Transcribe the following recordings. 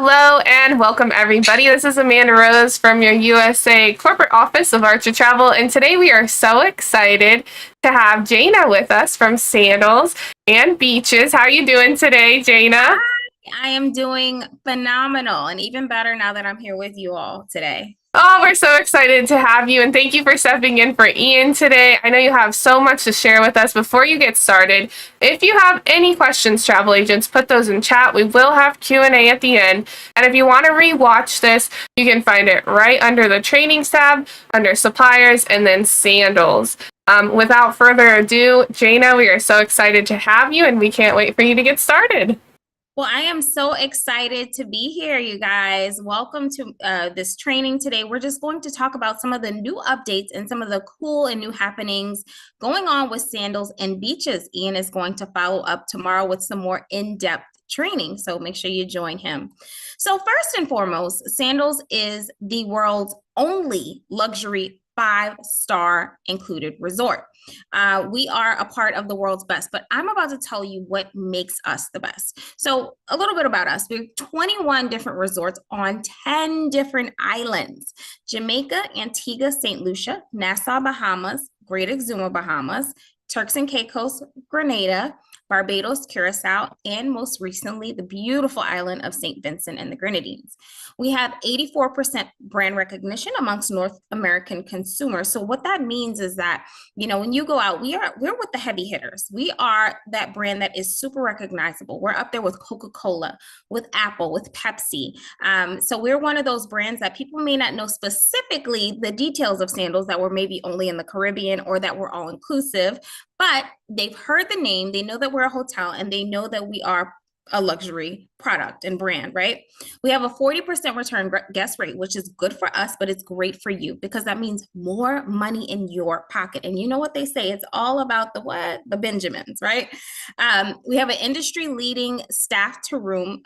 Hello and welcome everybody. This is Amanda Rose from your USA corporate office of Archer Travel, and today we are so excited to have Jana with us from Sandals and Beaches. How are you doing today, Jana? I am doing phenomenal and even better now that I'm here with you all today. Oh, we're so excited to have you, and thank you for stepping in for Ian today. I know you have so much to share with us. Before you get started, if you have any questions, travel agents, put those in chat. We will have Q&A at the end, and if you want to rewatch this, you can find it right under the trainings tab, under suppliers, and then sandals. Without further ado, Jana, we are so excited to have you, and we can't wait for you to get started. Well, I am so excited to be here, you guys. Welcome to this training today. We're just going to talk about some of the new updates and some of the cool and new happenings going on with Sandals and Beaches. Ian is going to follow up tomorrow with some more in-depth training, so make sure you join him. So first and foremost, Sandals is the world's only luxury 5-star included resort. We are a part of the world's best, but I'm about to tell you what makes us the best. So a little bit about us. We have 21 different resorts on 10 different islands: Jamaica, Antigua, St. Lucia, Nassau, Bahamas, Great Exuma, Bahamas, Turks and Caicos, Grenada, Barbados, Curacao, and most recently, the beautiful island of St. Vincent and the Grenadines. We have 84% brand recognition amongst North American consumers. So what that means is that, when you go out, we're with the heavy hitters. We are that brand that is super recognizable. We're up there with Coca-Cola, with Apple, with Pepsi. So we're one of those brands that people may not know specifically the details of Sandals, that were maybe only in the Caribbean or that were all inclusive, but they've heard the name, they know that we're a hotel, and they know that we are a luxury product and brand, right? We have a 40% return guest rate, which is good for us, but it's great for you because that means more money in your pocket. And you know what they say, it's all about the what? The Benjamins, right? We have an industry leading staff to room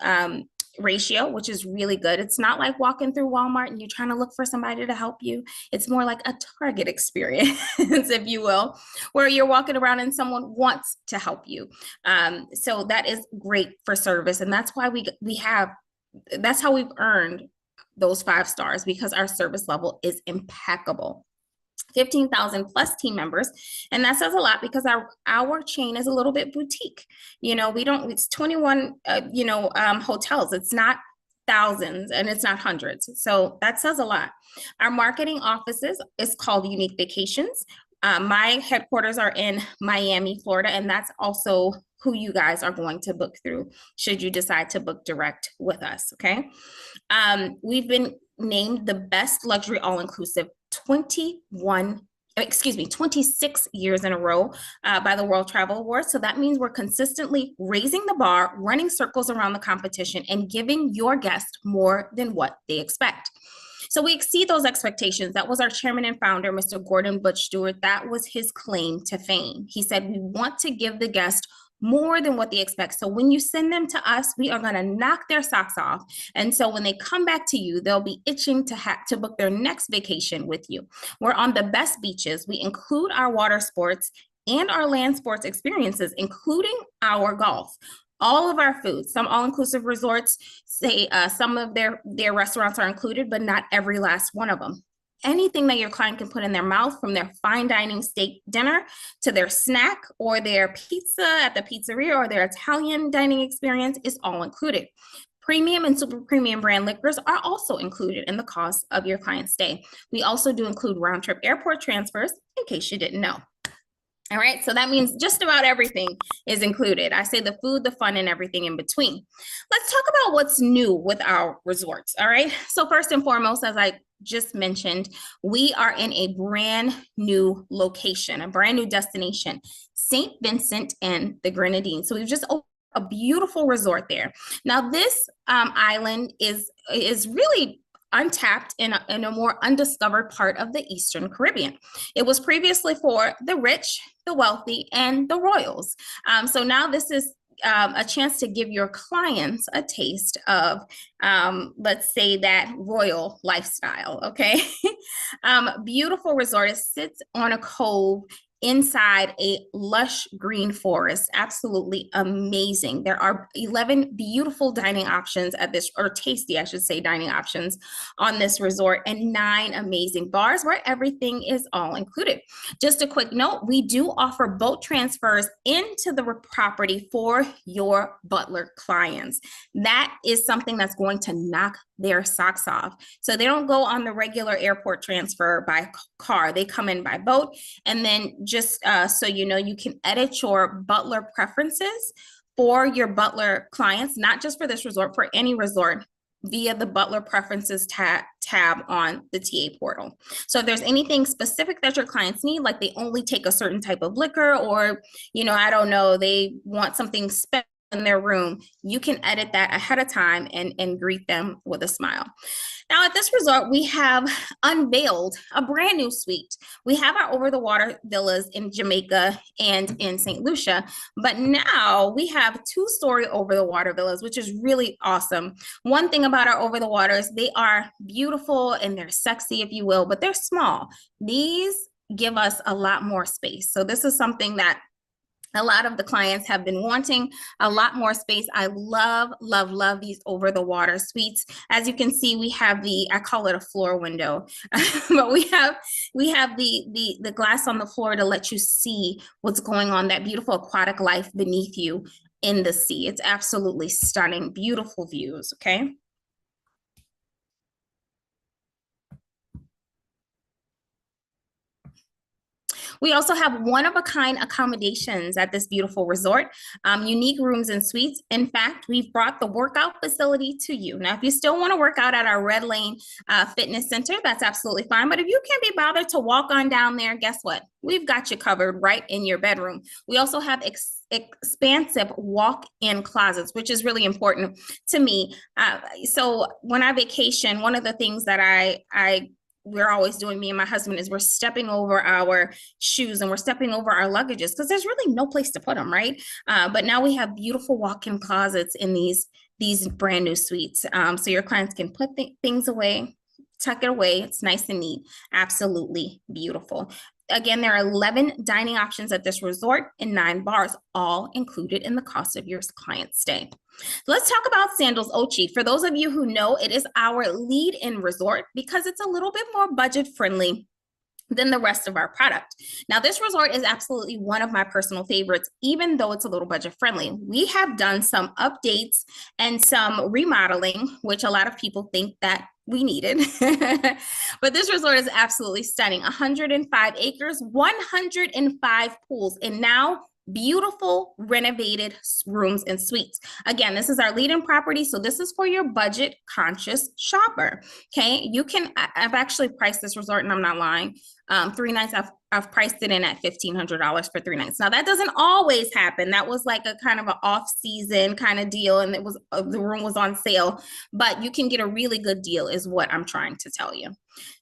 ratio, which is really good. It's not like walking through Walmart and you're trying to look for somebody to help you. It's more like a Target experience, if you will, where you're walking around and someone wants to help you. So that is great for service. And that's why that's how we've earned those 5 stars, because our service level is impeccable. 15,000 plus team members. And that says a lot because our chain is a little bit boutique. It's 21, hotels. It's not thousands and it's not hundreds. So that says a lot. Our marketing offices is called Unique Vacations. My headquarters are in Miami, Florida, and that's also who you guys are going to book through should you decide to book direct with us, okay? We've been named the best luxury all-inclusive 26 years in a row by the World Travel Awards. So that means we're consistently raising the bar, running circles around the competition, and giving your guests more than what they expect. So we exceed those expectations. That was our chairman and founder, Mr. Gordon Butch Stewart. That was his claim to fame. He said, we want to give the guest more than what they expect. So when you send them to us, we are going to knock their socks off. And so when they come back to you, they'll be itching to book their next vacation with you. We're on the best beaches. We include our water sports and our land sports experiences, including our golf. All of our food, some all-inclusive resorts say some of their restaurants are included, but not every last one of them. Anything that your client can put in their mouth, from their fine dining steak dinner to their snack or their pizza at the pizzeria or their Italian dining experience, is all included. Premium and super premium brand liquors are also included in the cost of your client's stay. We also do include round-trip airport transfers, in case you didn't know. All right, so that means just about everything is included. I say the food, the fun, and everything in between. Let's talk about what's new with our resorts, all right? So first and foremost, as I just mentioned, we are in a brand new location, a brand new destination, St. Vincent and the Grenadines. So we've just opened a beautiful resort there. Now this island is really untapped in a more undiscovered part of the Eastern Caribbean. It was previously for the rich, the wealthy, and the royals. So now this is a chance to give your clients a taste of, let's say, that royal lifestyle, okay? Beautiful resort. It sits on a cove inside a lush green forest. Absolutely amazing. There are 11 beautiful dining options at this, or tasty, I should say, dining options on this resort, and 9 amazing bars where everything is all included. Just a quick note, we do offer boat transfers into the property for your Butler clients. That is something that's going to knock their socks off. So they don't go on the regular airport transfer by car. They come in by boat. And then just so you know, you can edit your Butler preferences for your Butler clients, not just for this resort, for any resort, via the Butler Preferences tab on the TA portal. So if there's anything specific that your clients need, like they only take a certain type of liquor, or, you know, I don't know, they want something special in their room, you can edit that ahead of time and greet them with a smile. Now at this resort, we have unveiled a brand new suite. We have our over the water villas in Jamaica and in St. Lucia, but now we have 2-story over the water villas, which is really awesome. One thing about our over the waters, they are beautiful and they're sexy, if you will, but they're small. These give us a lot more space. So this is something that a lot of the clients have been wanting, a lot more space. I love, love, love these over the water suites. As you can see, we have the, I call it a floor window, but we have the glass on the floor to let you see what's going on, that beautiful aquatic life beneath you in the sea. It's absolutely stunning, beautiful views, okay? We also have one-of-a-kind accommodations at this beautiful resort, unique rooms and suites. In fact, we've brought the workout facility to you. Now, if you still want to work out at our Red Lane Fitness Center, that's absolutely fine. But if you can't be bothered to walk on down there, guess what? We've got you covered right in your bedroom. We also have expansive walk-in closets, which is really important to me. So when I vacation, one of the things that we're always doing, me and my husband, is we're stepping over our shoes and we're stepping over our luggages because there's really no place to put them, right? But now we have beautiful walk-in closets in these brand new suites. So your clients can put things away, tuck it away. It's nice and neat. Absolutely beautiful. Again, there are 11 dining options at this resort and 9 bars, all included in the cost of your client's stay. Let's talk about Sandals Ochi. For those of you who know, it is our lead-in resort because it's a little bit more budget-friendly than the rest of our product. Now, this resort is absolutely one of my personal favorites, even though it's a little budget-friendly. We have done some updates and some remodeling, which a lot of people think that we needed. But this resort is absolutely stunning. 105 acres, 105 pools, and now beautiful renovated rooms and suites. Again, this is our lead-in property, so this is for your budget conscious shopper. Okay, I've actually priced this resort, and I'm not lying. 3 nights, I've priced it in at $1,500 for 3 nights. Now that doesn't always happen. That was like a kind of an off-season kind of deal, and it was the room was on sale. But you can get a really good deal, is what I'm trying to tell you.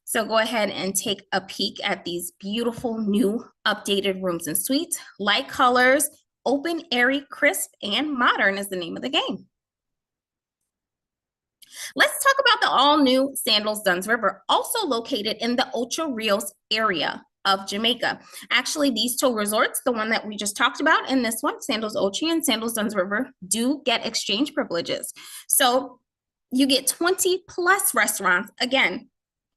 So go ahead and take a peek at these beautiful new updated rooms and suites. Light colors, open, airy, crisp, and modern is the name of the game. Let's talk about the all-new Sandals Dunn's River, also located in the Ocho Rios area of Jamaica. Actually, these 2 resorts, the one that we just talked about and this one, Sandals Ochi and Sandals Dunn's River, do get exchange privileges. So you get 20 plus restaurants. Again,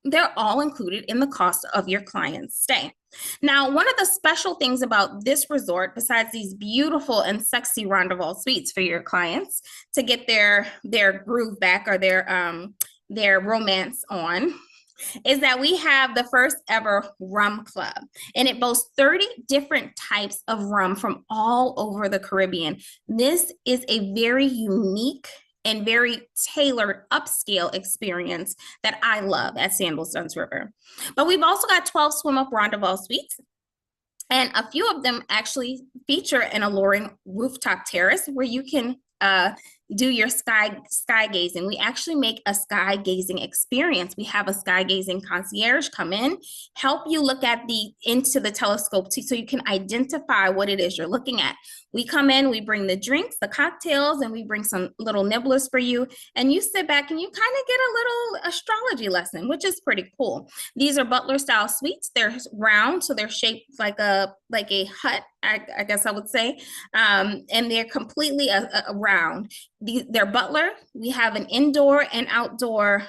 they're all included in the cost of your client's stay. Now, one of the special things about this resort, besides these beautiful and sexy Rondeval suites for your clients to get their groove back, or their romance on, is that we have the first ever rum club, and it boasts 30 different types of rum from all over the Caribbean. This is a very unique and very tailored upscale experience that I love at Sandals Dunn's River. But we've also got 12 swim-up Rondeval suites, and a few of them actually feature an alluring rooftop terrace where you can do your sky gazing. We actually make a sky gazing experience. We have a sky gazing concierge come in, help you look at into the telescope so you can identify what it is you're looking at. We come in, we bring the drinks, the cocktails, and we bring some little nibblers for you. And you sit back and you kind of get a little astrology lesson, which is pretty cool. These are Butler style suites. They're round, so they're shaped like a like a hut, I guess I would say, and they're completely around. Their butler, we have an indoor and outdoor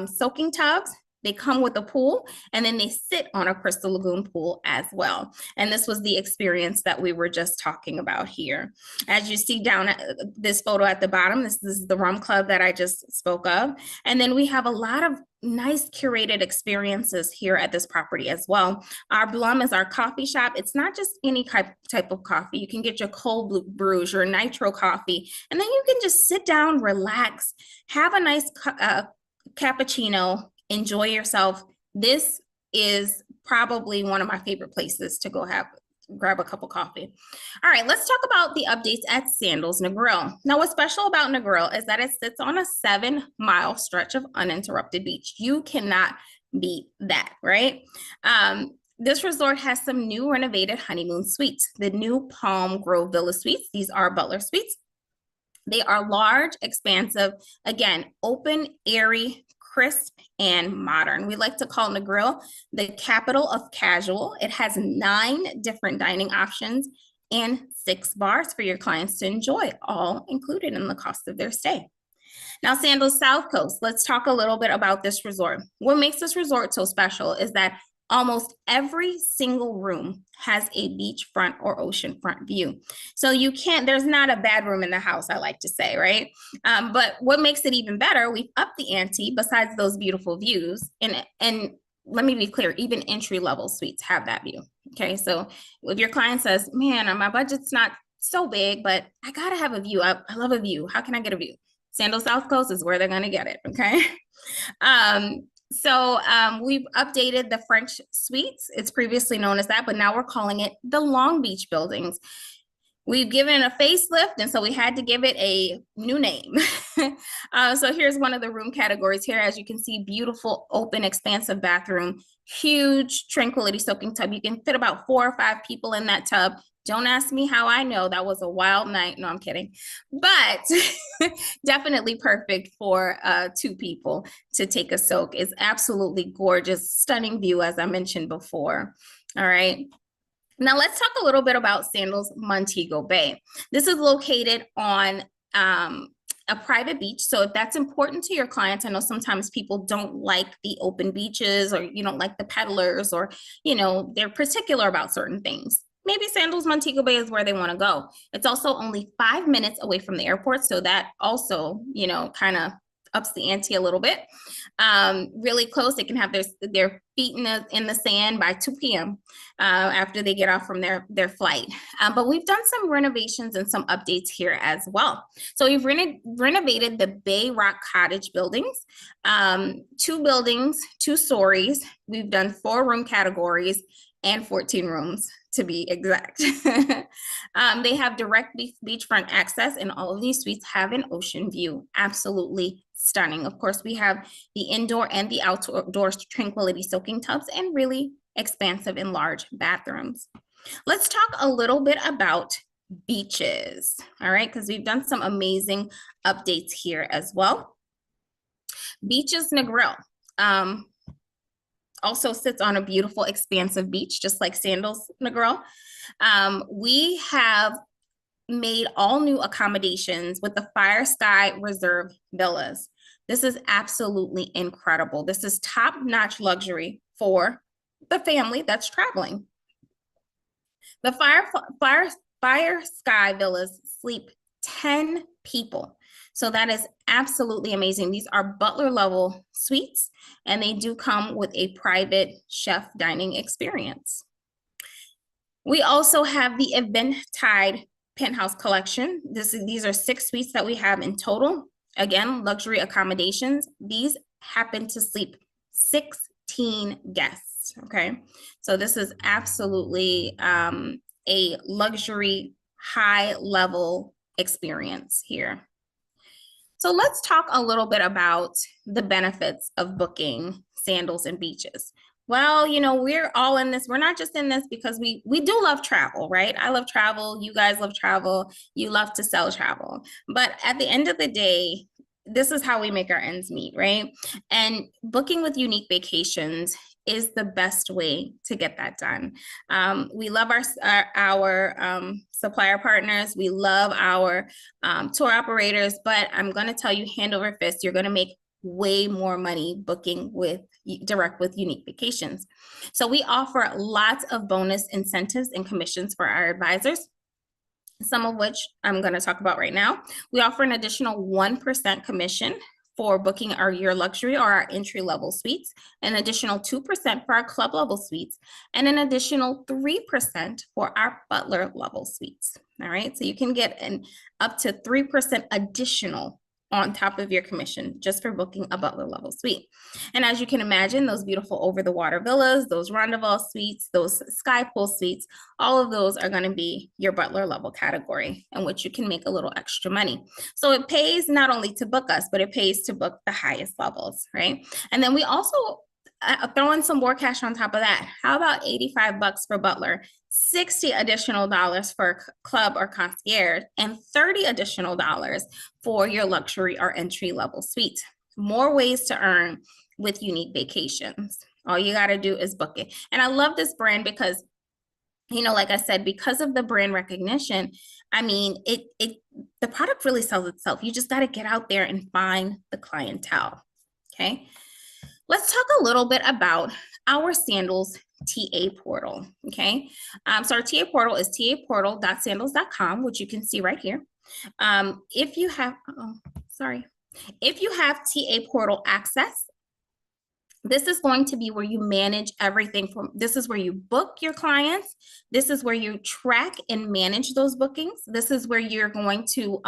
soaking tubs. They come with a pool, and then they sit on a Crystal Lagoon pool as well. And this was the experience that we were just talking about here. As you see down at this photo at the bottom, this is the Rum Club that I just spoke of. And then we have a lot of nice curated experiences here at this property as well. Our Blum is our coffee shop. It's not just any type of coffee. You can get your cold brews, your nitro coffee, and then you can just sit down, relax, have a nice cappuccino, enjoy yourself. This is probably one of my favorite places to go grab a cup of coffee. All right, let's talk about the updates at Sandals Negril. Now, what's special about Negril is that it sits on a 7-mile stretch of uninterrupted beach. You cannot beat that, right? This resort has some new renovated honeymoon suites, the new Palm Grove Villa Suites. These are Butler Suites. They are large, expansive, again, open, airy, crisp, and modern. We like to call Negril the capital of casual. It has 9 different dining options and 6 bars for your clients to enjoy, all included in the cost of their stay. Now, Sandals South Coast, let's talk a little bit about this resort. What makes this resort so special is that almost every single room has a beachfront or oceanfront view. So there's not a bad room in the house, I like to say, right? But what makes it even better, we've upped the ante besides those beautiful views. And let me be clear, even entry-level suites have that view, okay? So if your client says, man, my budget's not so big, but I gotta have a view. I love a view. How can I get a view? Sandals South Coast is where they're gonna get it, okay? So we've updated the French Suites. It's previously known as that, but now we're calling it the Long Beach Buildings. We've given it a facelift, and so we had to give it a new name. So here's one of the room categories here. As you can see, beautiful, open, expansive bathroom, huge tranquility soaking tub. You can fit about 4 or 5 people in that tub. Don't ask me how I know. That was a wild night. No, I'm kidding. But definitely perfect for 2 people to take a soak. It's absolutely gorgeous, stunning view, as I mentioned before. All right. Now let's talk a little bit about Sandals Montego Bay. This is located on a private beach. So if that's important to your clients, I know sometimes people don't like the open beaches, or you don't like the peddlers, or they're particular about certain things. Maybe Sandals Montego Bay is where they want to go. It's also only 5 minutes away from the airport, so that also, kind of ups the ante a little bit. Really close. They can have their feet in the sand by 2 p.m. After they get off from their flight. But we've done some renovations and some updates here as well. So we've renovated the Bay Rock Cottage buildings, 2 buildings, 2 stories. We've done 4 room categories and 14 rooms, to be exact. They have direct beachfront access, and all of these suites have an ocean view. Absolutely stunning. Of course, we have the indoor and the outdoor tranquility soaking tubs, and really expansive and large bathrooms. Let's talk a little bit about beaches, all right? Because we've done some amazing updates here as well. Beaches Negril. Also sits on a beautiful, expansive beach, just like Sandals Negril. We have made all new accommodations with the Fire Sky Reserve Villas. This is absolutely incredible. This is top-notch luxury for the family that's traveling. The Fire Sky Villas sleep 10 people. So that is absolutely amazing. These are butler level suites, and they do come with a private chef dining experience. We also have the Eventide Penthouse Collection. These are 6 suites that we have in total. Again, luxury accommodations. These happen to sleep 16 guests, okay? So this is absolutely a luxury, high level experience here. So let's talk a little bit about the benefits of booking Sandals and beaches. Well, we're all in this. We're not just in this because we do love travel, right? I love travel. You guys love travel. You love to sell travel. But at the end of the day, this is how we make our ends meet, right? And booking with Unique Vacations is the best way to get that done. We love our supplier partners. We love our tour operators, but I'm going to tell you, hand over fist, you're going to make way more money booking with direct with Unique Vacations. So we offer lots of bonus incentives and commissions for our advisors, some of which I'm going to talk about right now. We offer an additional 1% commission for booking your luxury or our entry-level suites, an additional 2% for our club level suites, and an additional 3% for our butler level suites. All right, so you can get an up to 3% additional on top of your commission just for booking a butler level suite. And as you can imagine, those beautiful over the water villas, those Rondeval suites, those sky pool suites, all of those are going to be your butler level category in which you can make a little extra money. So it pays not only to book us, but it pays to book the highest levels, right? And then we also throw in some more cash on top of that. How about $85 for butler, $60 additional for club or concierge, and $30 additional for your luxury or entry level suite? More ways to earn with Unique Vacations. All you got to do is book it. And I love this brand because, you know, like I said, because of the brand recognition, I mean, the product really sells itself. You just got to get out there and find the clientele. Okay. Let's talk a little bit about our Sandals TA portal. Okay. So our TA portal is taportal.sandals.com, which you can see right here. If you have TA portal access, this is going to be where you manage everything this is where you book your clients. This is where you track and manage those bookings. This is where you're going to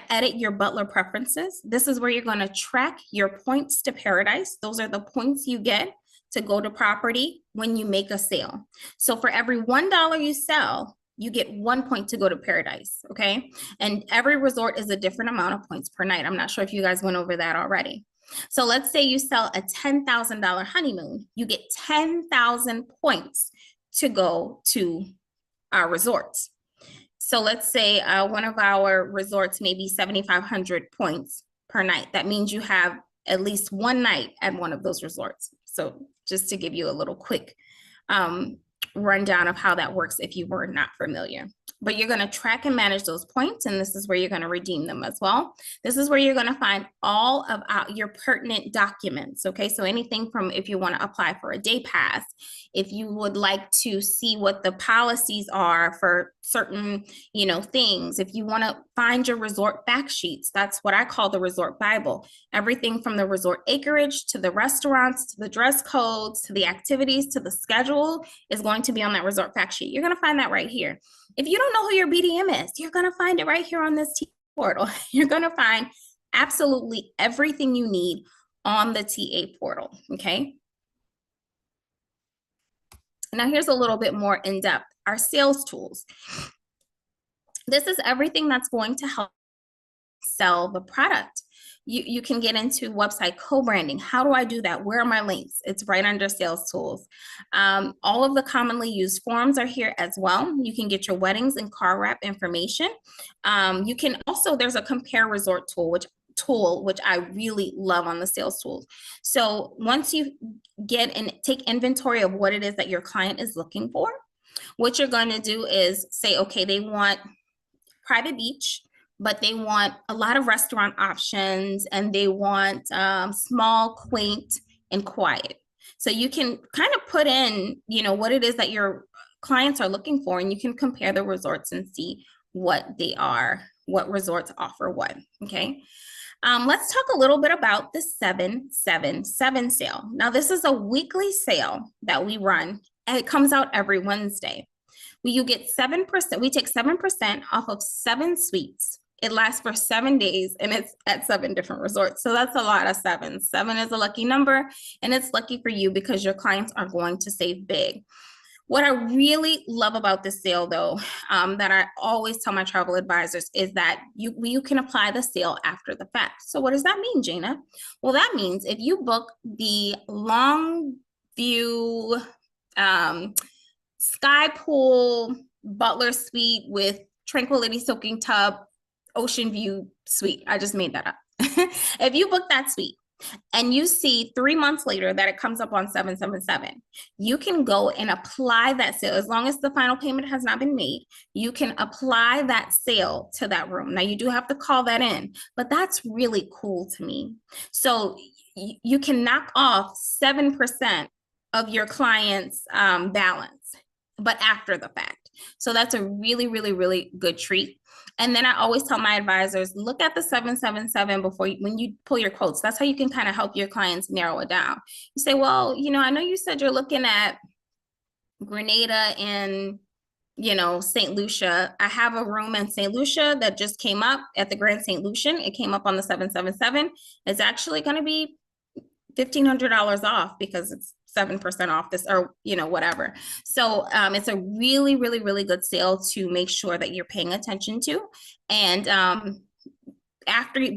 edit your butler preferences. This is where you're going to track your points to paradise. Those are the points you get to go to property when you make a sale. So for every $1 you sell, you get 1 point to go to paradise, okay? And every resort is a different amount of points per night. I'm not sure if you guys went over that already. So let's say you sell a $10,000 honeymoon, you get 10,000 points to go to our resorts. So let's say one of our resorts may be 7,500 points per night. That means you have at least one night at one of those resorts. So just to give you a little quick rundown of how that works if you were not familiar. But you're going to track and manage those points, and this is where you're going to redeem them as well. This is where you're going to find all of your pertinent documents, okay? So anything from if you want to apply for a day pass, if you would like to see what the policies are for certain, you know, things, if you want to find your resort fact sheets, that's what I call the resort Bible. Everything from the resort acreage to the restaurants, to the dress codes, to the activities, to the schedule is going to be on that resort fact sheet. You're going to find that right here. If you don't know who your BDM is, you're going to find it right here on this TA portal. You're going to find absolutely everything you need on the TA portal, okay? Now here's a little bit more in depth. Our sales tools. This is everything that's going to help sell the product. You can get into website co-branding. How do I do that? Where are my links? It's right under sales tools. All of the commonly used forms are here as well. You can get your weddings and car wrap information. You can also, there's a compare resort tool, which I really love on the sales tools. So once you get and take inventory of what it is that your client is looking for, what you're going to do is say, okay, they want private beach, but they want a lot of restaurant options, and they want small, quaint, and quiet. So you can kind of put in, you know, what it is that your clients are looking for, and you can compare the resorts and see what they are, what resorts offer what, okay? Let's talk a little bit about the 777 sale. Now, this is a weekly sale that we run, and it comes out every Wednesday. You get 7%, we take 7% off of 7 suites. It lasts for 7 days, and it's at 7 different resorts. So that's a lot of sevens. 7 is a lucky number, and it's lucky for you because your clients are going to save big. What I really love about this sale, though, that I always tell my travel advisors is that you can apply the sale after the fact. So what does that mean, Jana? Well, that means if you book the Long View Sky Pool Butler Suite with Tranquility Soaking Tub, Ocean View Suite, I just made that up. If you book that suite and you see 3 months later that it comes up on 777, you can go and apply that sale. As long as the final payment has not been made, you can apply that sale to that room. Now, you do have to call that in, but that's really cool to me. So you can knock off 7% of your client's balance, but after the fact. So that's a really, really, really good treat. And then I always tell my advisors, look at the 777 when you pull your quotes. That's how you can kind of help your clients narrow it down. You say, well, I know you said you're looking at Grenada and, St. Lucia. I have a room in St. Lucia that just came up at the Grand St. Lucian. It came up on the 777. It's actually going to be $1,500 off because it's 7% off this, or whatever. So it's a really, really, really good sale to make sure that you're paying attention to, and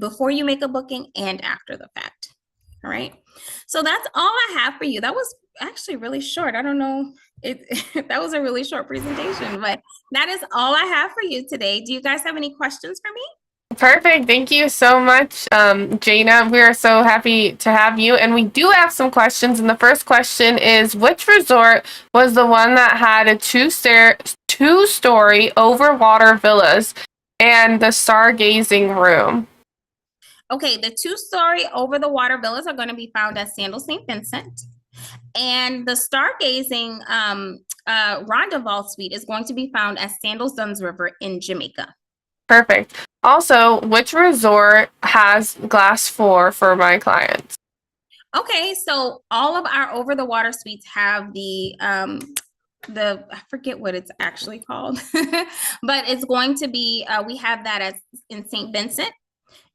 before you make a booking and after the fact. All right, so that's all I have for you. That was actually really short. I don't know, that was a really short presentation, but that is all I have for you today. Do you guys have any questions for me? Perfect. Thank you so much, Jana. We are so happy to have you. And we do have some questions. And the first question is, which resort was the one that had a two-story overwater villas and the stargazing room? Okay, the 2-story over the water villas are going to be found at Sandals St. Vincent. And the stargazing Rondeval suite is going to be found at Sandals Duns River in Jamaica. Perfect. Also, which resort has glass floor for my clients? Okay, so all of our over the water suites have the I forget what it's actually called, but it's going to be we have that in St. Vincent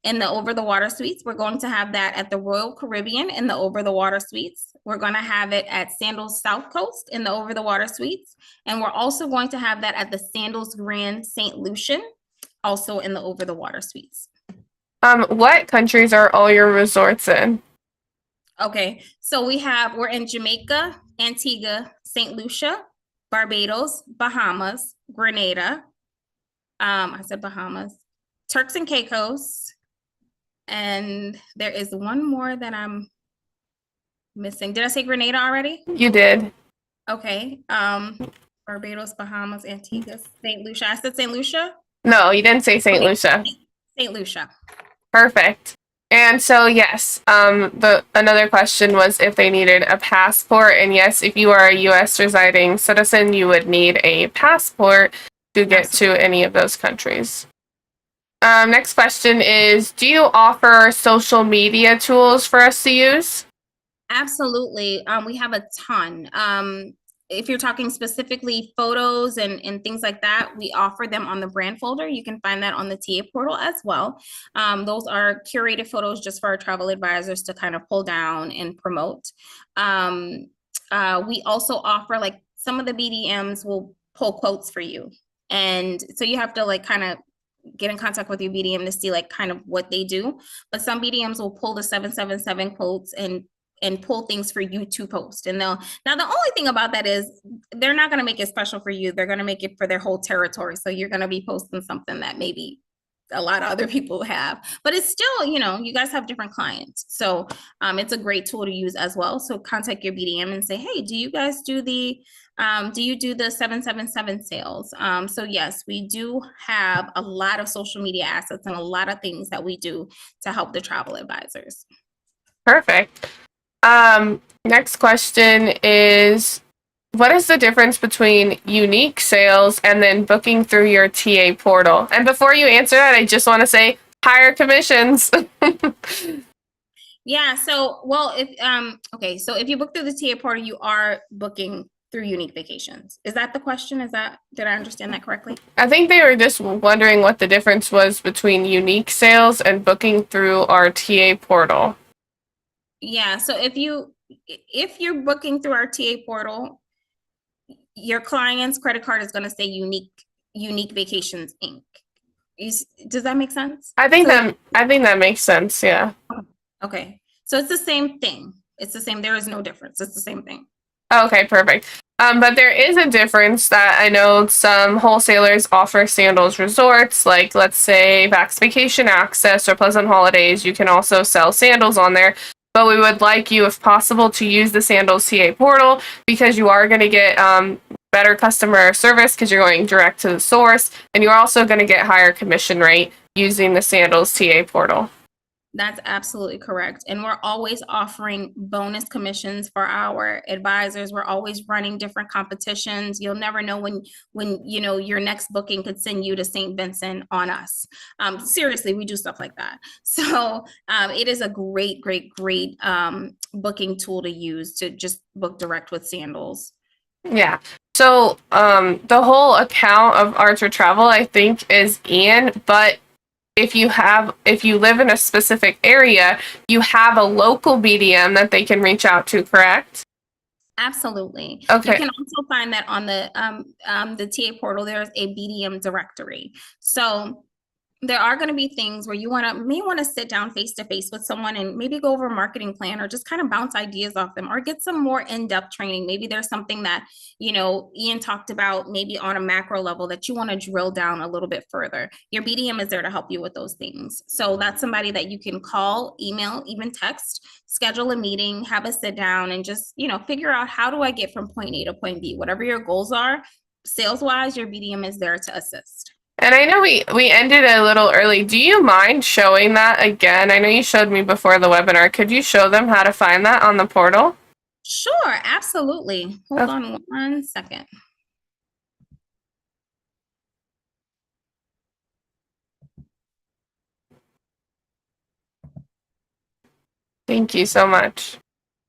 in the over the water suites. We're going to have that at the Royal Caribbean in the over the water suites. We're going to have it at Sandals South Coast in the over the water suites, and we're also going to have that at the Sandals Grand St. Lucian, also in the over the water suites. What countries are all your resorts in? Okay, so we're in Jamaica, Antigua, St. Lucia, Barbados, Bahamas, Grenada. I said Bahamas, Turks and Caicos, and there is one more that I'm missing. Did I say Grenada already? You did. Okay. Barbados, Bahamas, Antigua, St. Lucia. I said St. Lucia? No, you didn't say St. Lucia. St. Lucia. Perfect. And so, yes, another question was if they needed a passport. And yes, if you are a U.S. residing citizen, you would need a passport to get to any of those countries. Next question is, do you offer social media tools for us to use? Absolutely. We have a ton. If you're talking specifically photos and things like that, we offer them on the brand folder. You can find that on the TA portal as well. Those are curated photos just for our travel advisors to kind of pull down and promote. We also offer, like, some of the BDMs will pull quotes for you. And so you have to kind of get in contact with your BDM to see kind of what they do. But some BDMs will pull the 777 quotes and pull things for you to post. And now the only thing about that is they're not going to make it special for you. They're going to make it for their whole territory. So you're going to be posting something that maybe a lot of other people have, but it's still, you guys have different clients. So it's a great tool to use as well. So contact your BDM and say, hey, do you guys do the 777 sales? So yes, we do have a lot of social media assets and a lot of things that we do to help the travel advisors. Perfect. Next question is, what is the difference between unique sales and then booking through your TA portal? And before you answer that, I just want to say higher commissions. Yeah. So, well, so if you book through the TA portal, you are booking through Unique Vacations. Is that the question? Did I understand that correctly? I think they were just wondering what the difference was between unique sales and booking through our TA portal. Yeah. So if you're booking through our TA portal, your client's credit card is going to say Unique Vacations Inc. Does that make sense? I think that makes sense. Yeah. Okay. So it's the same thing. It's the same. There is no difference. It's the same thing. Okay, perfect. But there is a difference that I know some wholesalers offer Sandals resorts, like let's say Vax Vacation Access or Pleasant Holidays. You can also sell Sandals on there. but we would like you, if possible, to use the Sandals TA portal because you are going to get better customer service because you're going direct to the source, and you're also going to get higher commission rate using the Sandals TA portal. That's absolutely correct. And we're always offering bonus commissions for our advisors. We're always running different competitions. You'll never know when you know your next booking could send you to St. Vincent on us. Seriously, we do stuff like that. So it is a great, great, great booking tool to use to just book direct with Sandals. Yeah. So the whole account of Archer Travel, I think, is Ian, but if you live in a specific area, you have a local BDM that they can reach out to, correct? Absolutely. Okay. You can also find that on the TA portal. There's a BDM directory. So there are going to be things where you may want to sit down face to face with someone and maybe go over a marketing plan or just kind of bounce ideas off them or get some more in-depth training. Maybe there's something that, Ian talked about maybe on a macro level that you want to drill down a little bit further. Your BDM is there to help you with those things. So that's somebody that you can call, email, even text, schedule a meeting, have a sit down and just, figure out how do I get from point A to point B, whatever your goals are. Sales wise, your BDM is there to assist. And I know we ended a little early. Do you mind showing that again? I know you showed me before the webinar. Could you show them how to find that on the portal? Sure, absolutely. Hold on 1 second. Thank you so much.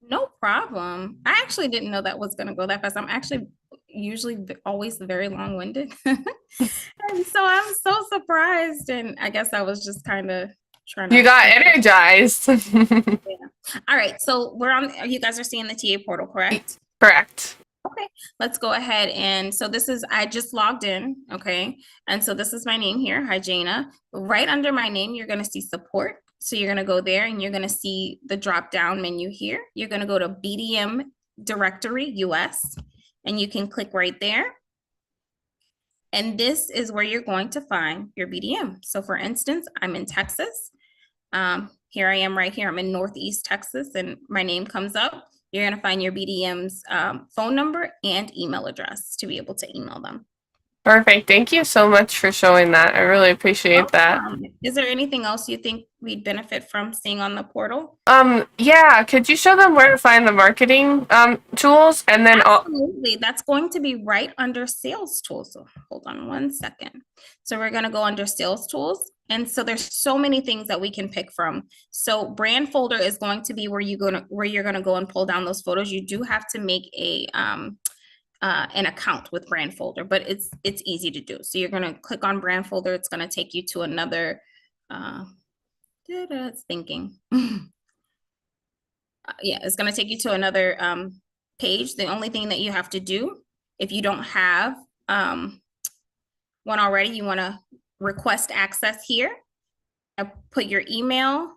No problem. I actually didn't know that was going to go that fast. I'm actually usually always very long-winded. And so I'm so surprised. And I guess I was just kind of trying to. You got energized. Yeah. All right. So you guys are seeing the TA portal, correct? Correct. Okay, let's go ahead. And so I just logged in. Okay. And so this is my name here. Hi, Jana. Right under my name, you're going to see support. So you're going to go there and you're going to see the drop down menu here. You're going to go to BDM directory US and you can click right there. And this is where you're going to find your BDM. So for instance, I'm in Texas. Here I am right here. I'm in Northeast Texas and my name comes up. You're going to find your BDM's phone number and email address to be able to email them. Perfect. Thank you so much for showing that. I really appreciate that. Is there anything else you think we'd benefit from seeing on the portal? Yeah. Could you show them where to find the marketing tools and then Absolutely. That's going to be right under sales tools. So hold on 1 second. So we're going to go under sales tools. And so there's so many things that we can pick from. So brand folder is going to be where you're going to go and pull down those photos. You do have to make an account with brand folder, but it's easy to do. So you're going to click on brand folder. It's going to take you to another it's thinking. Yeah, it's going to take you to another page. The only thing that you have to do, if you don't have one already, you want to request access here. Put your email,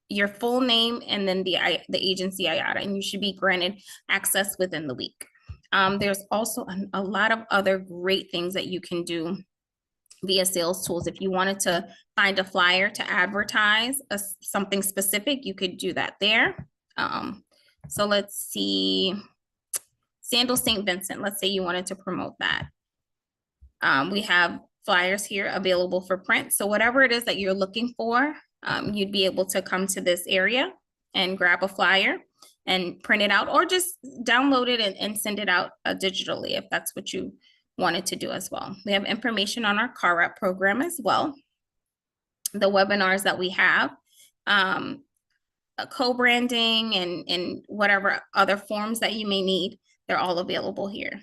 your full name, and then the agency IATA, and you should be granted access within the week. There's also a lot of other great things that you can do via sales tools. If you wanted to find a flyer to advertise something specific, you could do that there. So let's see, Sandals St. Vincent, let's say you wanted to promote that. We have flyers here available for print. So whatever it is that you're looking for, you'd be able to come to this area and grab a flyer and print it out, or just download it and send it out digitally if that's what you wanted to do as well. We have information on our car wrap program as well, the webinars that we have, co-branding and whatever other forms that you may need, they're all available here.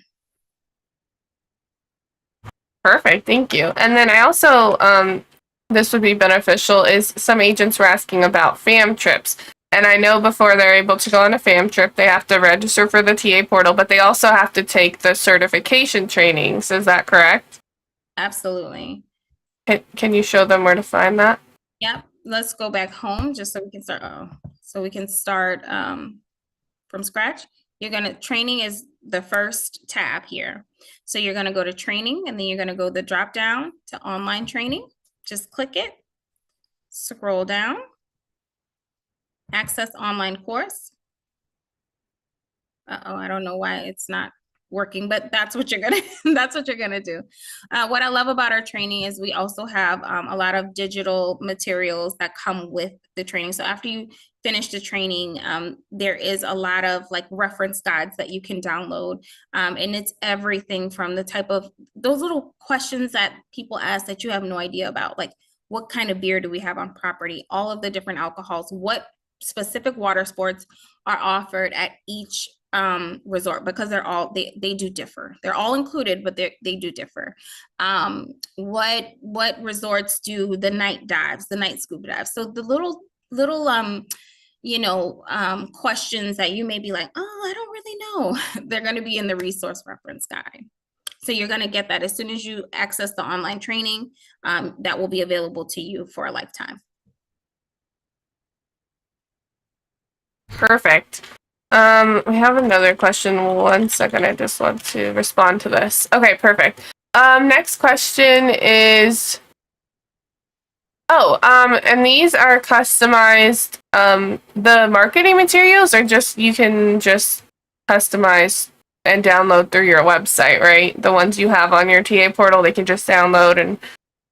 Perfect. Thank you. And then I also, this would be beneficial, is some agents were asking about FAM trips. And I know before they're able to go on a FAM trip, they have to register for the TA portal, but they also have to take the certification trainings. Is that correct? Absolutely. Can you show them where to find that? Yep. Let's go back home just so we can start. From scratch. Training is the first tab here. So you're going to go to training and then you're going to go the drop down to online training. Just click it, scroll down. Access online course. Uh-oh, I don't know why it's not working, but that's what you're gonna that's what you're gonna do. What I love about our training is we also have a lot of digital materials that come with the training. So after you finish the training, there is a lot of like reference guides that you can download, and it's everything from the type of those little questions that people ask that you have no idea about, like what kind of beer do we have on property, all of the different alcohols, what specific water sports are offered at each resort, because they do differ. They're all included, but they do differ. What resorts do the night dives, the night scuba dives? So the little questions that you may be like, oh, I don't really know. They're going to be in the resource reference guide. So you're going to get that as soon as you access the online training, that will be available to you for a lifetime. Perfect. We have another question. 1 second, I just want to respond to this. Okay, perfect. Next question is, and these are customized, the marketing materials are just, you can just customize and download through your website, right? The ones you have on your TA portal, they can just download and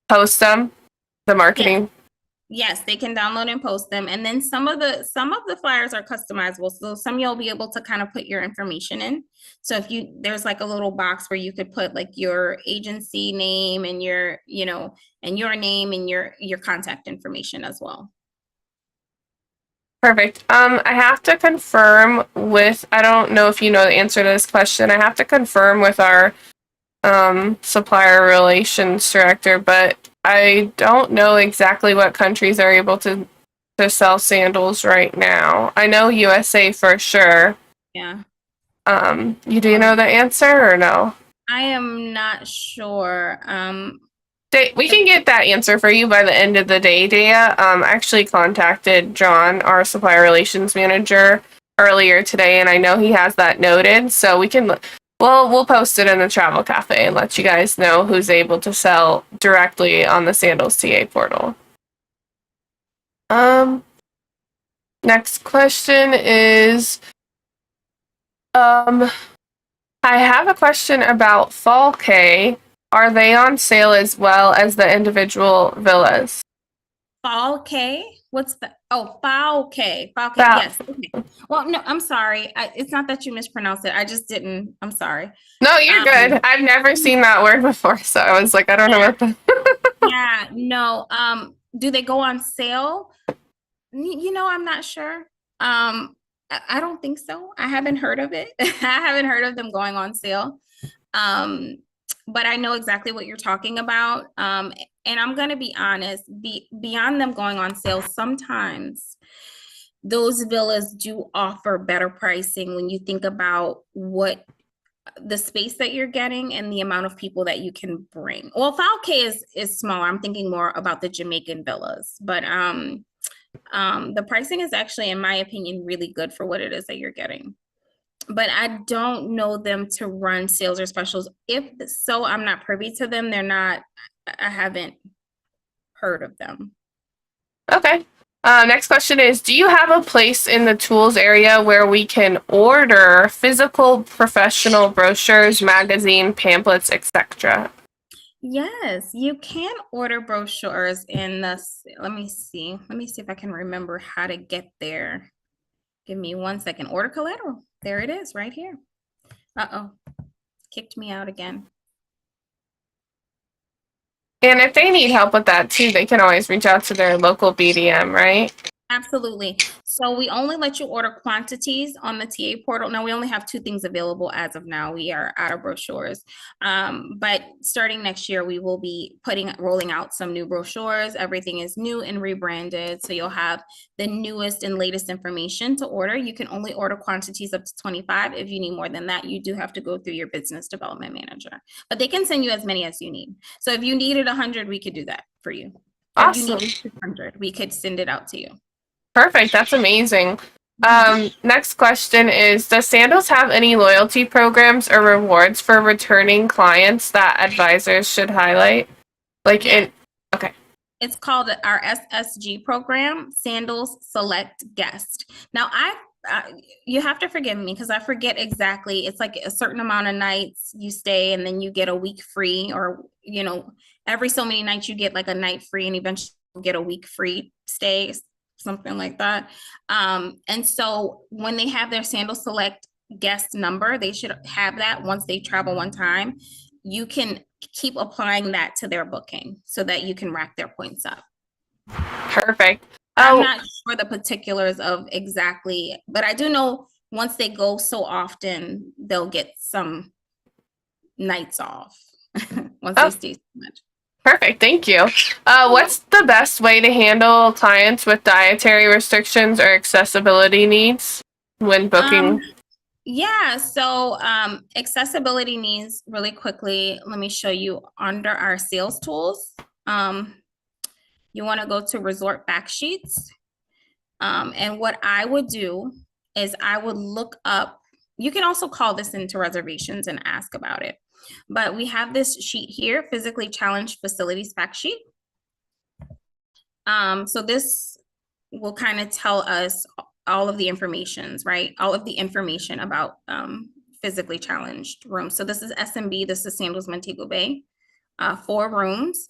post them, the marketing. Yes, they can download and post them. And then some of the flyers are customizable. So some you'll be able to kind of put your information in. So if there's like a little box where you could put like your agency name and your name and your contact information as well. Perfect. I have to confirm with, I don't know if you know the answer to this question. I have to confirm with our supplier relations director, but I don't know exactly what countries are able to sell sandals right now. I know USA for sure. Yeah. You do know the answer or no? I am not sure. We can get that answer for you by the end of the day, Dea. I actually contacted John, our supplier relations manager, earlier today, and I know he has that noted, so we can we'll post it in the travel cafe and let you guys know who's able to sell directly on the Sandals TA portal. Next question is, I have a question about Fall K. Are they on sale as well as the individual villas? Fall K? What's the? Oh, Fall K. Fall K. Foul. Yes. Okay. Well, no, I'm sorry. It's not that you mispronounced it. I just didn't. I'm sorry. No, you're good. I've never seen that word before, so I was like, I don't know what the. Yeah. No. Do they go on sale? I'm not sure. I don't think so. I haven't heard of it. I haven't heard of them going on sale. But I know exactly what you're talking about. And I'm going to be honest, beyond them going on sale, sometimes those villas do offer better pricing when you think about what the space that you're getting and the amount of people that you can bring. Well, Fall K is smaller. I'm thinking more about the Jamaican villas, but the pricing is actually, in my opinion, really good for what it is that you're getting. But I don't know them to run sales or specials. If so, I'm not privy to them. I haven't heard of them. Okay. Next question is, do you have a place in the tools area where we can order physical professional brochures, magazine, pamphlets, etc.? Yes, you can order brochures in the, let me see if I can remember how to get there. Give me 1 second. Order collateral. There it is right here. Uh-oh, kicked me out again. And if they need help with that too, they can always reach out to their local BDM, right? Absolutely. So we only let you order quantities on the TA portal. Now we only have 2 things available as of now. We are out of brochures. But starting next year, we will be rolling out some new brochures. Everything is new and rebranded. So you'll have the newest and latest information to order. You can only order quantities up to 25. If you need more than that, you do have to go through your business development manager. But they can send you as many as you need. So if you needed 100, we could do that for you. Awesome. If you need 200, we could send it out to you. Perfect. That's amazing. Next question is, does Sandals have any loyalty programs or rewards for returning clients that advisors should highlight? Okay. It's called our SSG program, Sandals Select Guest. Now, you have to forgive me because I forget exactly. It's like a certain amount of nights you stay and then you get a week free, or, every so many nights you get like a night free and eventually you get a week free stay, something like that. And so when they have their Sandals Select Guest number, they should have that once they travel one time. You can keep applying that to their booking so that you can rack their points up. Perfect. I'm Oh, not sure the particulars of exactly, but I do know once they go so often, they'll get some nights off once they oh, stay so much. perfect. Thank you. What's the best way to handle clients with dietary restrictions or accessibility needs when Um, booking? yeah, so accessibility needs really quickly. Let me show you under our sales tools. You want to go to resort back sheets. And what I would do is I would look up, you can also call this into reservations and ask about it. But we have this sheet here, physically challenged facilities fact sheet. So this will kind of tell us all of the informations, right? All of the information about physically challenged rooms. So this is SMB, this is Sandals Montego Bay, 4 rooms.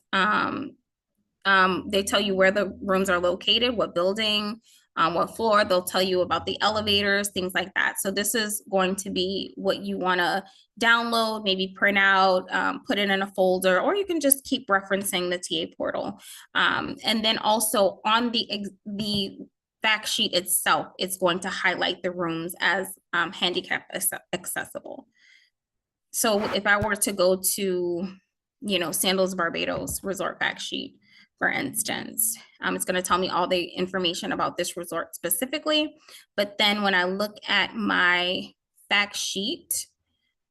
They tell you where the rooms are located, what building, what floor. They'll tell you about the elevators, things like that. So this is going to be what you want to download, maybe print out, put it in a folder, or you can just keep referencing the TA portal. And then also on the fact sheet itself, it's going to highlight the rooms as handicap accessible. So if I were to go to, Sandals Barbados resort fact sheet, for instance, it's going to tell me all the information about this resort specifically. But then when I look at my fact sheet,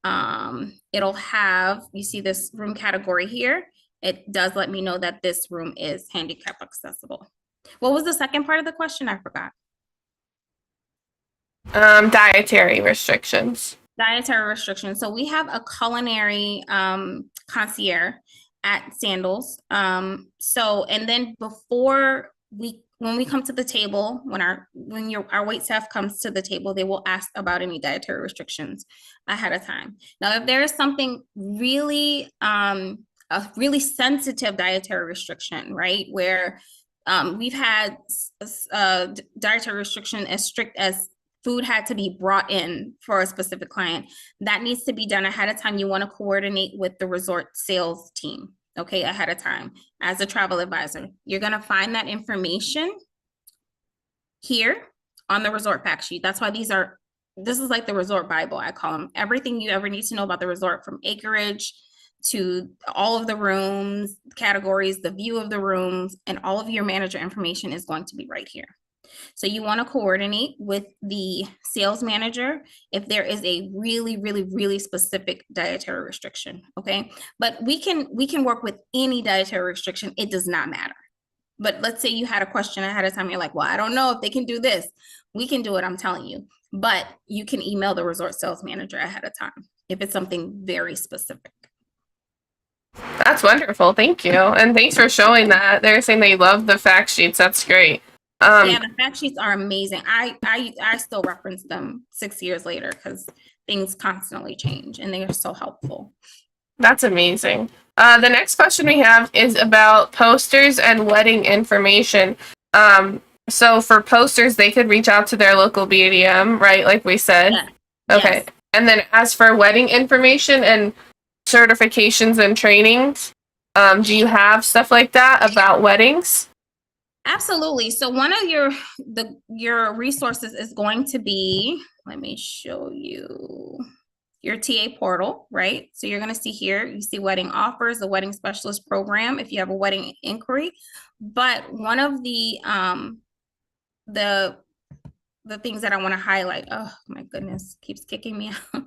it'll have, you see this room category here. It does let me know that this room is handicap accessible. What was the second part of the question? I forgot. Dietary restrictions. Dietary restrictions. So we have a culinary concierge at Sandals. So and then before when we come to the table, when our wait staff comes to the table, they will ask about any dietary restrictions ahead of time. Now, if there is something really a really sensitive dietary restriction, right, where we've had dietary restriction as strict as food had to be brought in for a specific client, that needs to be done ahead of time. You want to coordinate with the resort sales team, okay, ahead of time as a travel advisor. You're going to find that information here on the resort fact sheet. That's why this is like the resort Bible, I call them. Everything you ever need to know about the resort, from acreage to all of the rooms, categories, the view of the rooms, and all of your manager information is going to be right here. So you want to coordinate with the sales manager if there is a really, really, really specific dietary restriction, okay? But we can work with any dietary restriction. It does not matter. But let's say you had a question ahead of time. You're like, well, I don't know if they can do this. We can do it, I'm telling you. But you can email the resort sales manager ahead of time if it's something very specific. That's wonderful. Thank you. And thanks for showing that. They're saying they love the fact sheets. That's great. Yeah, the fact sheets are amazing. I still reference them 6 years later because things constantly change and they are so helpful. That's amazing. The next question we have is about posters and wedding information. So for posters, they could reach out to their local BDM, right? Like we said. Yeah. Okay. Yes. And then as for wedding information and certifications and trainings, do you have stuff like that about weddings? Absolutely. So one of your resources is going to be, let me show you your TA portal, right? So you're going to see here, you see wedding offers, the wedding specialist program, if you have a wedding inquiry. But one of the things that I want to highlight, oh my goodness, keeps kicking me out.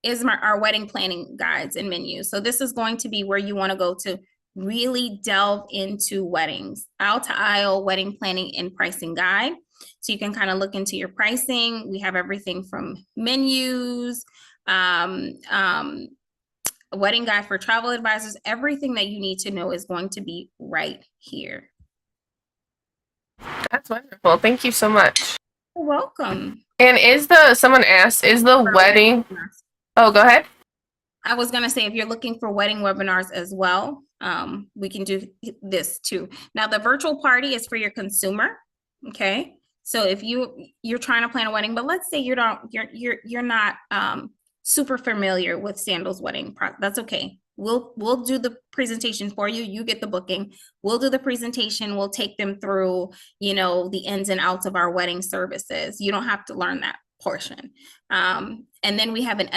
Is our wedding planning guides and menus. So this is going to be where you want to go to really delve into weddings, aisle to aisle wedding planning and pricing guide. So you can kind of look into your pricing. We have everything from menus, wedding guide for travel advisors. Everything that you need to know is going to be right here. That's wonderful. Thank you so much. You're welcome. And someone asked, is the wedding? Oh, go ahead. I was going to say, if you're looking for wedding webinars as well, we can do this too. Now, the virtual party is for your consumer. Okay. So if you're trying to plan a wedding, but let's say you're not super familiar with Sandals wedding, that's okay. We'll do the presentation for you. You get the booking. We'll do the presentation. We'll take them through, the ins and outs of our wedding services. You don't have to learn that portion. And then we have an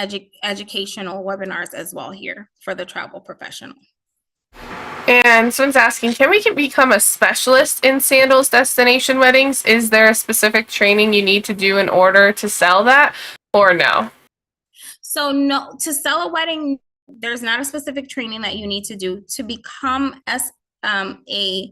educational webinars as well here for the travel professional. And someone's asking, can we become a specialist in Sandals destination weddings? Is there a specific training you need to do in order to sell that, or no? So no, to sell a wedding, there's not a specific training that you need to do. To become a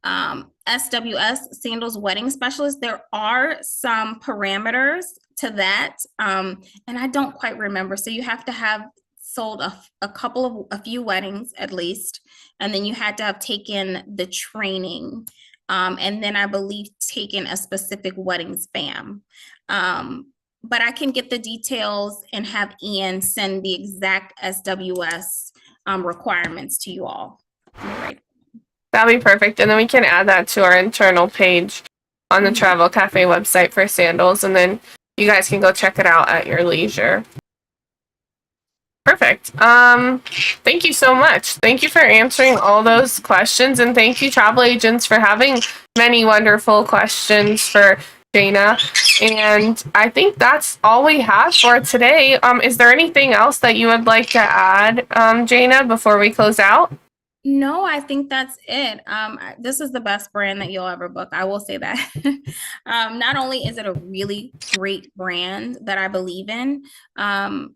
SWS, Sandals wedding specialist, there are some parameters to that, and I don't quite remember. So you have to have sold a few weddings at least, and then you had to have taken the training, and then I believe taken a specific wedding spam. But I can get the details and have Ian send the exact SWS requirements to you all. Right. That'll be perfect. And then we can add that to our internal page on the Travel Cafe website for Sandals. And then you guys can go check it out at your leisure. Perfect. Thank you so much. Thank you for answering all those questions. And thank you, travel agents, for having many wonderful questions for Jana. And I think that's all we have for today. Is there anything else that you would like to add, Jana, before we close out? No, I think that's it. This is the best brand that you'll ever book. I will say that. Not only is it a really great brand that I believe in,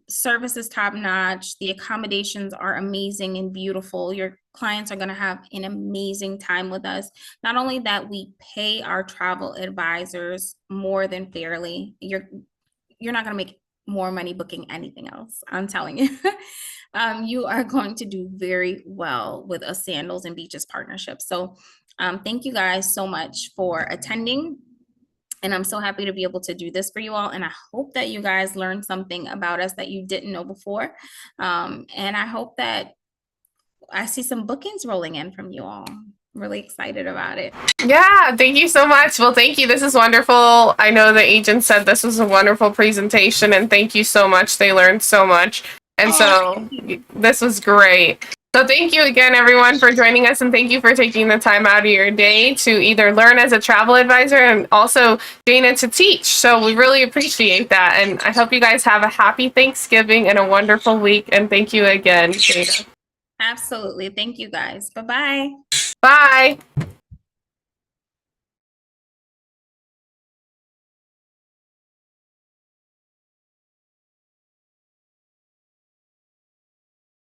service is top notch. The accommodations are amazing and beautiful. Your clients are going to have an amazing time with us. Not only that, we pay our travel advisors more than fairly. You're not going to make more money booking anything else. I'm telling you. You are going to do very well with a Sandals and Beaches partnership. So thank you guys so much for attending. And I'm so happy to be able to do this for you all. And I hope that you guys learned something about us that you didn't know before. And I hope that I see some bookings rolling in from you all. Really excited about it. Yeah, thank you so much. Well, thank you. This is wonderful. I know the agent said this was a wonderful presentation, and thank you so much. They learned so much. And so this was great. So thank you again, everyone, for joining us, and thank you for taking the time out of your day to either learn as a travel advisor and also Jana to teach. So we really appreciate that. And I hope you guys have a happy Thanksgiving and a wonderful week. And thank you again, Jana. Absolutely. Thank you guys. Bye-bye. Bye.